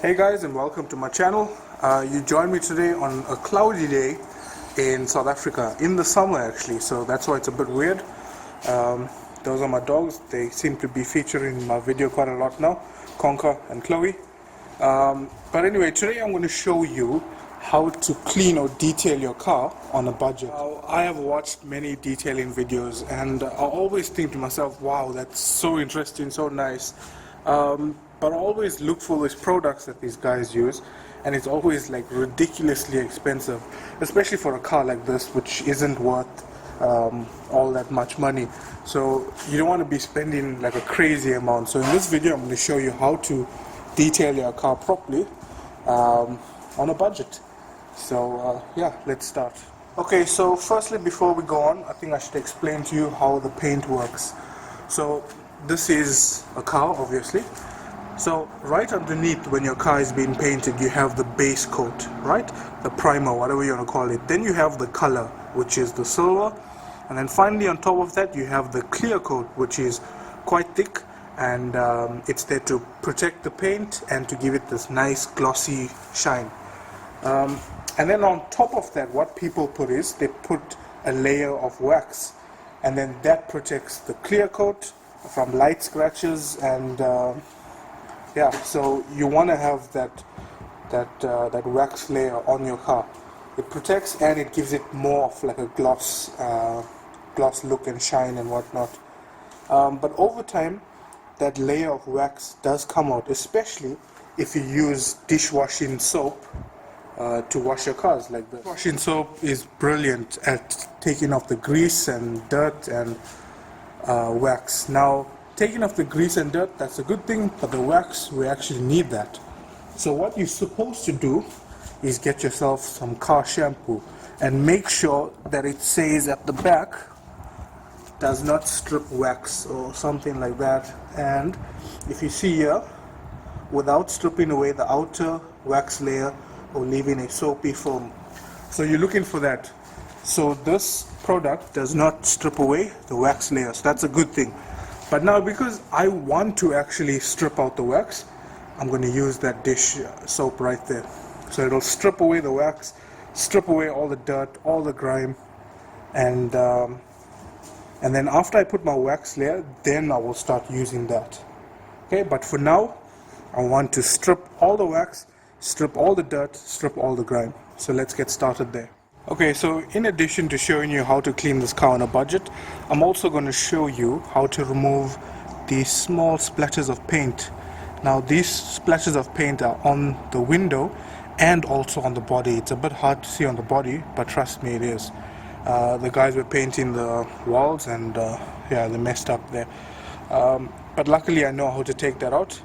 Hey guys, and welcome to my channel. You joined me today on a cloudy day in South Africa, in the summer actually, so that's why it's a bit weird. Those are my dogs. They seem to be featuring in my video quite a lot now, Conker and Chloe. But anyway, today I'm going to show you how to clean or detail your car on a budget. I have watched many detailing videos and I always think to myself, wow, that's so interesting, so nice. But I always look for these products that these guys use, and it's always like ridiculously expensive, especially for a car like this, which isn't worth all that much money. So you don't want to be spending like a crazy amount. So in this video I'm going to show you how to detail your car properly on a budget. So yeah, let's start. Okay, so firstly, before we go on, I think I should explain to you how the paint works. So this is a car, obviously. So right underneath, when your car is being painted, you have the base coat, right? The primer, whatever you want to call it. Then you have the color, which is the silver. And then finally on top of that, you have the clear coat, which is quite thick. And it's there to protect the paint and to give it this nice glossy shine. And then on top of that, what people put is, they put a layer of wax. And then that protects the clear coat from light scratches and yeah, so you want to have that wax layer on your car. It protects and it gives it more of like a gloss look and shine and whatnot. But over time, that layer of wax does come out, especially if you use dishwashing soap to wash your cars like this. Dishwashing soap is brilliant at taking off the grease and dirt and wax. Now, taking off the grease and dirt, that's a good thing, but the wax, we actually need that. So what you're supposed to do is get yourself some car shampoo and make sure that it says at the back, does not strip wax or something like that. And if you see here, without stripping away the outer wax layer or leaving a soapy film. So you're looking for that. So this product does not strip away the wax layer, so that's a good thing. But now, because I want to actually strip out the wax, I'm going to use that dish soap right there. So it'll strip away the wax, strip away all the dirt, all the grime, and then after I put my wax layer, then I will start using that. Okay, but for now, I want to strip all the wax, strip all the dirt, strip all the grime. So let's get started there. Okay, so in addition to showing you how to clean this car on a budget, I'm also going to show you how to remove these small splatters of paint. Now these splashes of paint are on the window and also on the body. It's a bit hard to see on the body, but trust me, it is. The guys were painting the walls and yeah, they messed up there. But luckily I know how to take that out.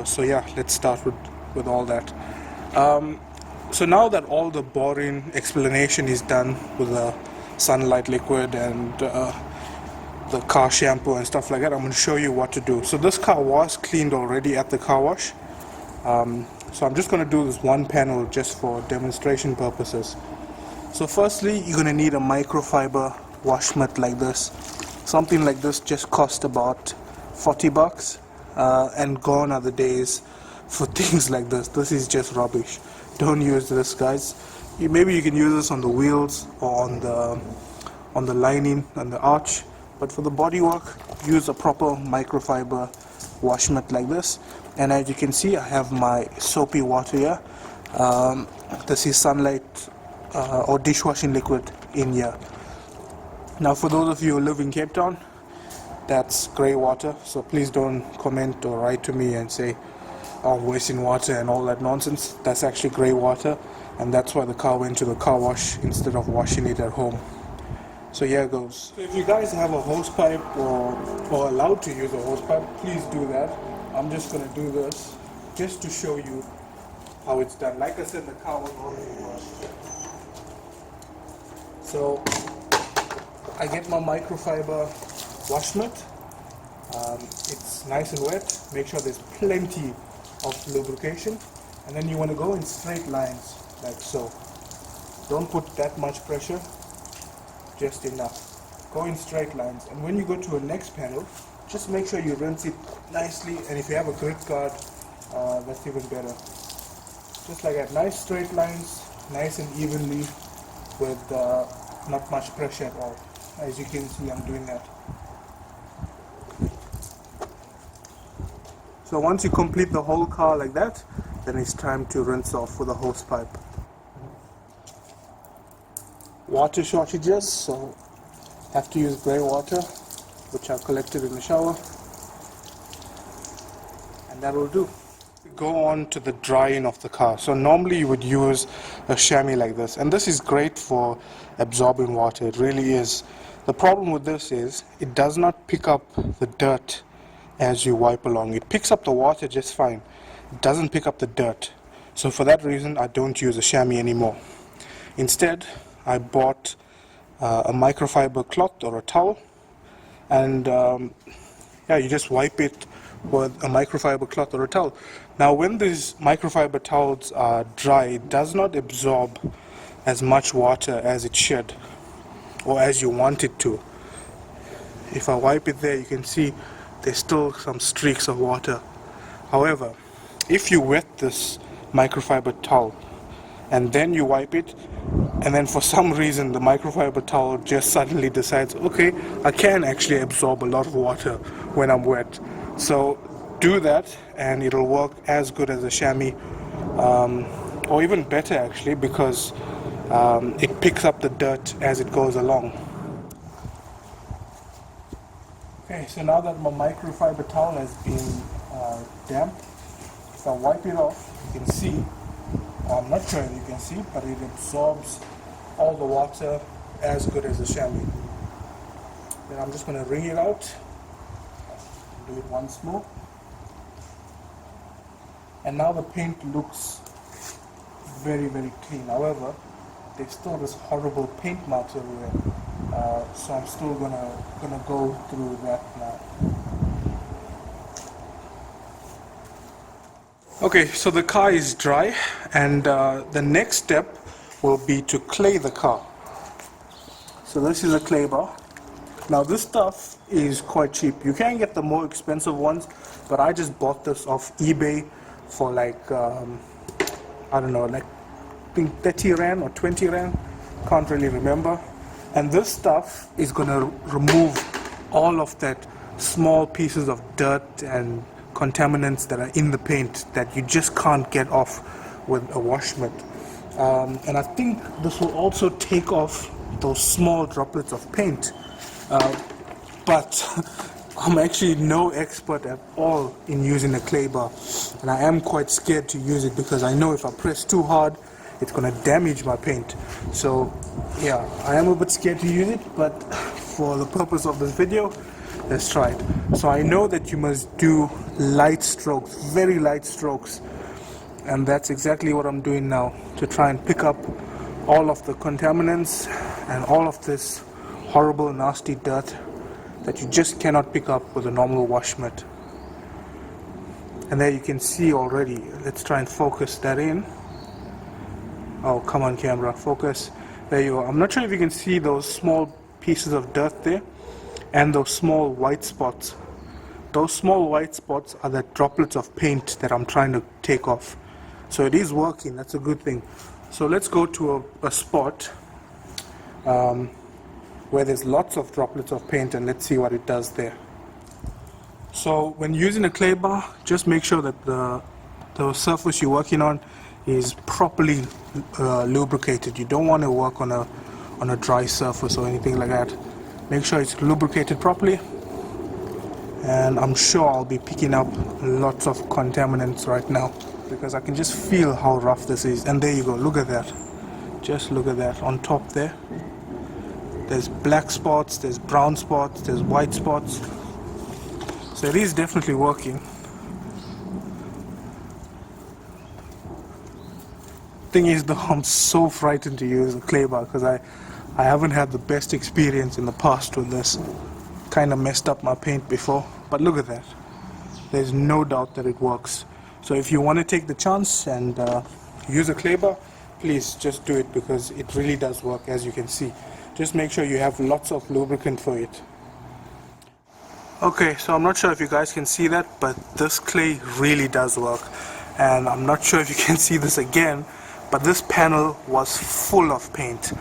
So yeah, let's start with all that. So now that all the boring explanation is done with the sunlight liquid and the car shampoo and stuff like that, I'm going to show you what to do. So this car was cleaned already at the car wash. So I'm just going to do this one panel just for demonstration purposes. So firstly, you're going to need a microfiber wash mat like this. Something like this just cost about 40 bucks. And gone are the days for things like this. This is just rubbish. Don't use this, guys. Maybe you can use this on the wheels or on the lining and the arch, but for the bodywork, use a proper microfiber wash mat like this. And as you can see, I have my soapy water here. This is sunlight or dishwashing liquid in here. Now, for those of you who live in Cape Town, that's grey water. So please don't comment or write to me and say, oh, wasting water and all that nonsense. That's actually grey water, and that's why the car went to the car wash instead of washing it at home. So here it goes. So if you guys have a hose pipe or allowed to use a hose pipe, please do that. I'm just going to do this just to show you how it's done. Like I said, the car was already washed. So I get my microfiber wash mat. It's nice and wet. Make sure there's plenty of lubrication, and then you want to go in straight lines like so. Don't put that much pressure, just enough. Go in straight lines, and when you go to a next panel, just make sure you rinse it nicely, and if you have a grit guard, that's even better. Just like that, nice straight lines, nice and evenly, with not much pressure at all. As you can see, I'm doing that. So once you complete the whole car like that, then it's time to rinse off with a hose pipe. Water shortages, so have to use grey water, which I've collected in the shower, and that will do. Go on to the drying of the car. So normally you would use a chamois like this, and this is great for absorbing water. It really is. The problem with this is it does not pick up the dirt as you wipe along. It picks up the water just fine. It doesn't pick up the dirt. So for that reason, I don't use a chamois anymore. Instead, I bought a microfiber cloth or a towel, and yeah, you just wipe it with a microfiber cloth or a towel. Now when these microfiber towels are dry, it does not absorb as much water as it should, or as you want it to. If I wipe it there, you can see there's still some streaks of water. However, if you wet this microfiber towel and then you wipe it, and then for some reason the microfiber towel just suddenly decides, okay, I can actually absorb a lot of water when I'm wet. So do that and it'll work as good as a chamois, or even better actually, because it picks up the dirt as it goes along. Okay, so now that my microfiber towel has been damp, if I wipe it off, you can see, I'm not sure if you can see, but it absorbs all the water as good as a chamois. Then I'm just going to wring it out, do it once more, and now the paint looks very, very clean. However, there's still this horrible paint marks everywhere, so I'm still gonna go through that now. Okay, so the car is dry, and the next step will be to clay the car. So this is a clay bar. Now this stuff is quite cheap. You can get the more expensive ones, but I just bought this off eBay for like, I don't know, like I think 30 Rand or 20 Rand, can't really remember. And this stuff is going to remove all of that small pieces of dirt and contaminants that are in the paint that you just can't get off with a wash mat. And I think this will also take off those small droplets of paint. But I'm actually no expert at all in using a clay bar, and I am quite scared to use it because I know if I press too hard it's going to damage my paint. So yeah, I am a bit scared to use it, but for the purpose of this video, let's try it. So I know that you must do light strokes, very light strokes, and that's exactly what I'm doing now, to try and pick up all of the contaminants and all of this horrible nasty dirt that you just cannot pick up with a normal wash mat. And there you can see already. Let's try and focus that in. Oh, come on camera, focus. There you go. I'm not sure if you can see those small pieces of dirt there and those small white spots. Those small white spots are the droplets of paint that I'm trying to take off. So it is working, that's a good thing. So let's go to a spot where there's lots of droplets of paint, and let's see what it does there. So when using a clay bar, just make sure that the surface you're working on is properly lubricated. You don't want to work on a dry surface or anything like that. Make sure it's lubricated properly, and I'm sure I'll be picking up lots of contaminants right now because I can just feel how rough this is. And there you go, look at that, just look at that on top there. There's black spots, there's brown spots, there's white spots. So it is definitely working. Thing is though, I'm so frightened to use a clay bar because I haven't had the best experience in the past with this. Kind of messed up my paint before, but look at that. There's no doubt that it works. So if you want to take the chance and use a clay bar, please just do it because it really does work, as you can see. Just make sure you have lots of lubricant for it. Okay, so I'm not sure if you guys can see that, but this clay really does work. And I'm not sure if you can see this again, but this panel was full of paint,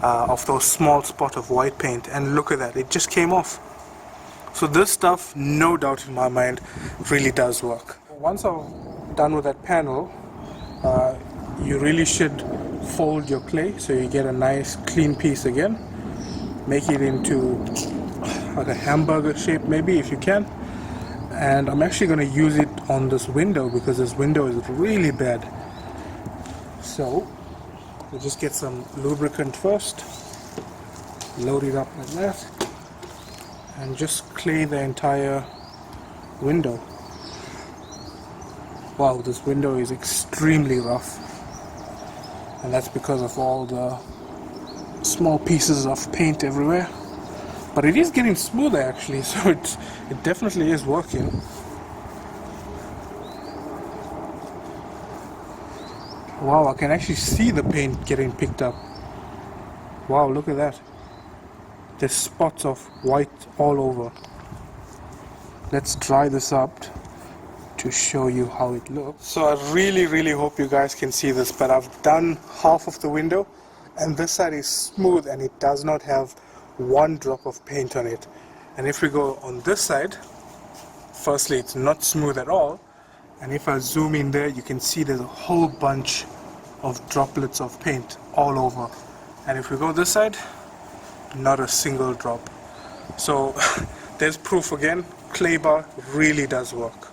of those small spots of white paint, and look at that, it just came off. So this stuff, no doubt in my mind, really does work. Once I'm done with that panel, you really should fold your clay so you get a nice clean piece again. Make it into like a hamburger shape maybe if you can. And I'm actually going to use it on this window because this window is really bad. So we'll just get some lubricant first, load it up like that, and just clay the entire window. Wow, this window is extremely rough, and that's because of all the small pieces of paint everywhere. But it is getting smoother actually, so it definitely is working. Wow, I can actually see the paint getting picked up. Wow, look at that. There's spots of white all over. Let's dry this up to show you how it looks. So I really hope you guys can see this, but I've done half of the window and this side is smooth and it does not have one drop of paint on it. And if we go on this side, firstly it's not smooth at all, and if I zoom in there you can see there's a whole bunch of droplets of paint all over. And if we go this side, not a single drop. So there's proof again, clay bar really does work.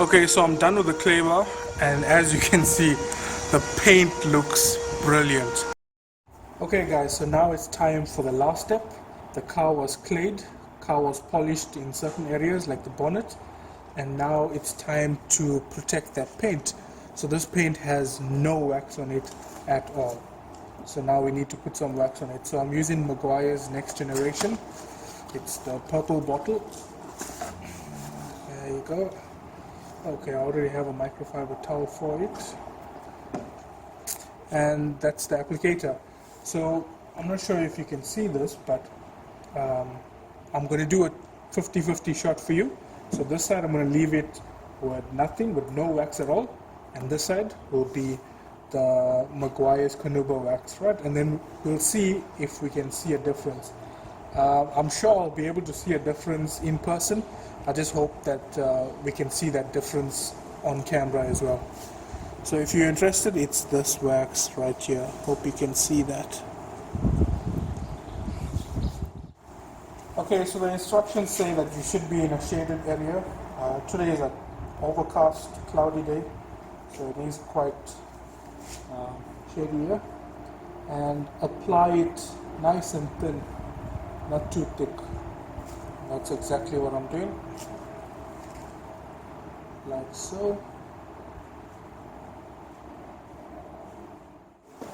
Okay, so I'm done with the clay bar, and as you can see, the paint looks brilliant. Okay guys, so now it's time for the last step. The car was clayed, car was polished in certain areas like the bonnet, and now it's time to protect that paint. So this paint has no wax on it at all. So now we need to put some wax on it. So I'm using Meguiar's Next Generation. It's the purple bottle. There you go. Okay, I already have a microfiber towel for it. And that's the applicator. So I'm not sure if you can see this, but I'm going to do a 50-50 shot for you. So this side I'm going to leave it with nothing, with no wax at all. And this side will be the Meguiar's Canuba wax, right? And then we'll see if we can see a difference. I'm sure I'll be able to see a difference in person. I just hope that we can see that difference on camera as well. So if you're interested, it's this wax right here. Hope you can see that. Okay, so the instructions say that you should be in a shaded area. Today is an overcast, cloudy day, so it is quite shady here. And apply it nice and thin, not too thick. That's exactly what I'm doing. Like so.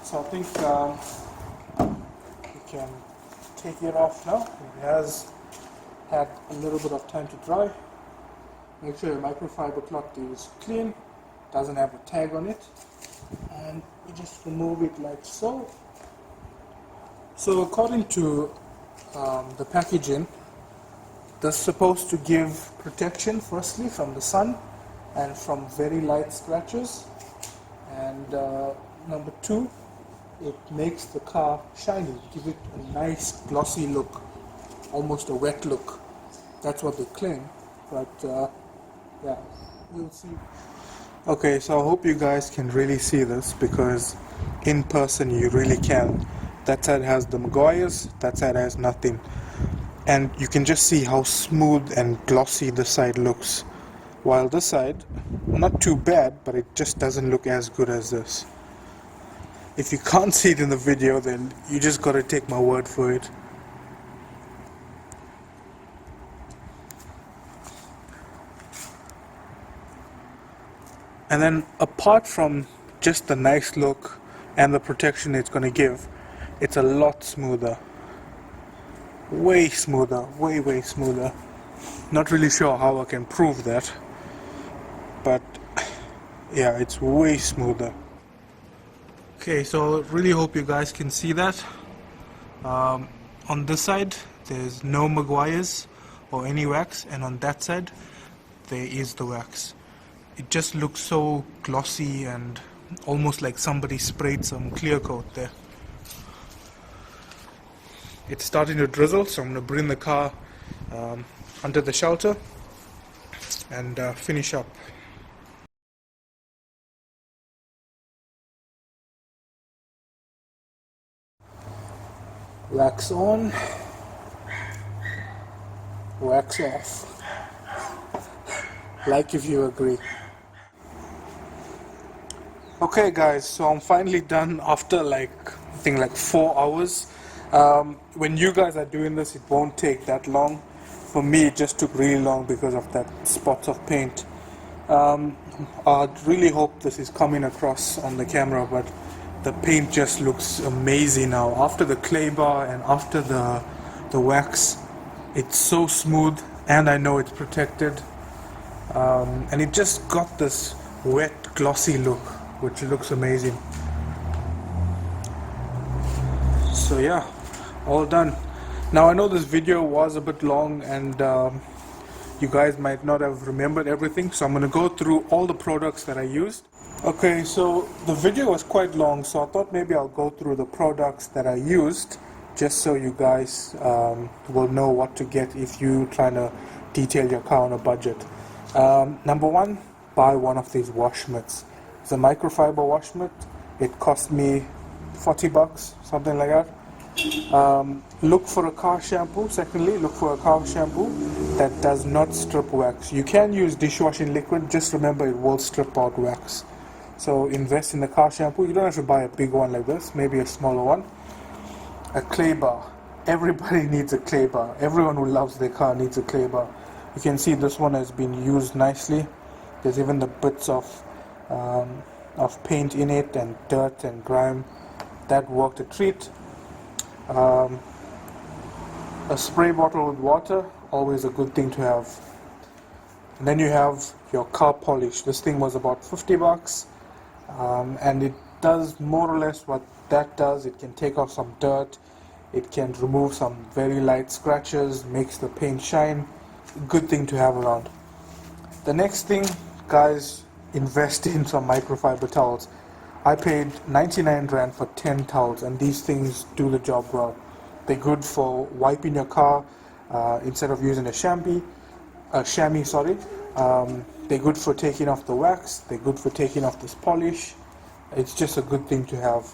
So I think we can take it off now. It has had a little bit of time to dry. Make sure your microfiber cloth is clean, doesn't have a tag on it, and you just remove it like so. So according to the packaging, that's supposed to give protection firstly from the sun and from very light scratches, and number two, it makes the car shiny, give it a nice glossy look, almost a wet look. That's what they claim, but yeah, we'll see. Okay, so I hope you guys can really see this, because in person you really can. That side has the Meguiar's, that side has nothing. And you can just see how smooth and glossy this side looks. While this side, not too bad, but it just doesn't look as good as this. If you can't see it in the video, then you just gotta take my word for it. And then apart from just the nice look and the protection it's gonna give, it's a lot smoother. Way smoother, way smoother. Not really sure how I can prove that, but yeah, it's way smoother. Okay, so really hope you guys can see that. On this side, there's no Maguires or any wax, and on that side there is the wax. It just looks so glossy and almost like somebody sprayed some clear coat there. It's starting to drizzle, so I'm going to bring the car under the shelter and finish up. Wax on, wax off. Like if you agree. Okay guys, so I'm finally done after I think 4 hours. When you guys are doing this, it won't take that long. For me, it just took really long because of that spots of paint. I really hope this is coming across on the camera, but the paint just looks amazing now. After the clay bar and after the wax, it's so smooth, and I know it's protected. And it just got this wet, glossy look, which looks amazing. So yeah, all done. Now I know this video was a bit long, and you guys might not have remembered everything, so I'm going to go through all the products that I used. Okay, so the video was quite long, so I thought maybe I'll go through the products that I used, just so you guys will know what to get if you're trying to detail your car on a budget. Number one, buy one of these wash mitts. It's a microfiber wash mat. It cost me $40, something like that. Look for a car shampoo. Secondly, look for a car shampoo that does not strip wax. You can use dishwashing liquid, just remember it will strip out wax. So invest in the car shampoo. You don't have to buy a big one like this, maybe a smaller one. A clay bar. Everybody needs a clay bar. Everyone who loves their car needs a clay bar. You can see this one has been used nicely. There's even the bits of paint in it, and dirt and grime. That worked a treat. A spray bottle with water, always a good thing to have. And then you have your car polish. This thing was about $50, and it does more or less what that does. It can take off some dirt, it can remove some very light scratches, makes the paint shine. Good thing to have around. The next thing, guys, invest in some microfiber towels. I paid 99 Rand for 10 towels, and these things do the job well. They're good for wiping your car instead of using a chamois. They're good for taking off the wax. They're good for taking off this polish. It's just a good thing to have.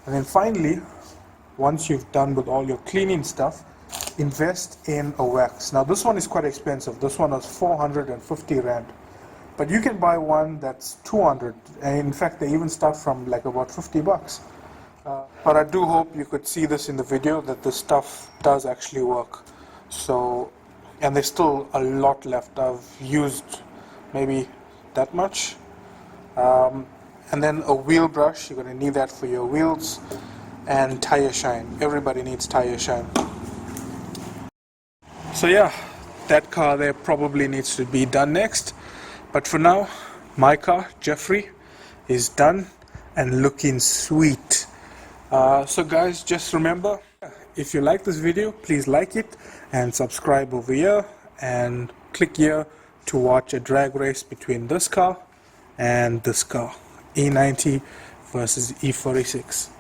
And then finally, once you've done with all your cleaning stuff, invest in a wax. Now this one is quite expensive. This one is 450 Rand. But you can buy one that's 200, and in fact they even start from about $50. But I do hope you could see this in the video, that this stuff does actually work. So, and there's still a lot left. I've used maybe that much. And then a wheel brush, you're going to need that for your wheels, and tire shine. Everybody needs tire shine. So yeah, that car there probably needs to be done next. But for now, my car, Jeffrey, is done and looking sweet. So guys, just remember, if you like this video, please like it and subscribe over here, and click here to watch a drag race between this car and this car, E90 versus E46.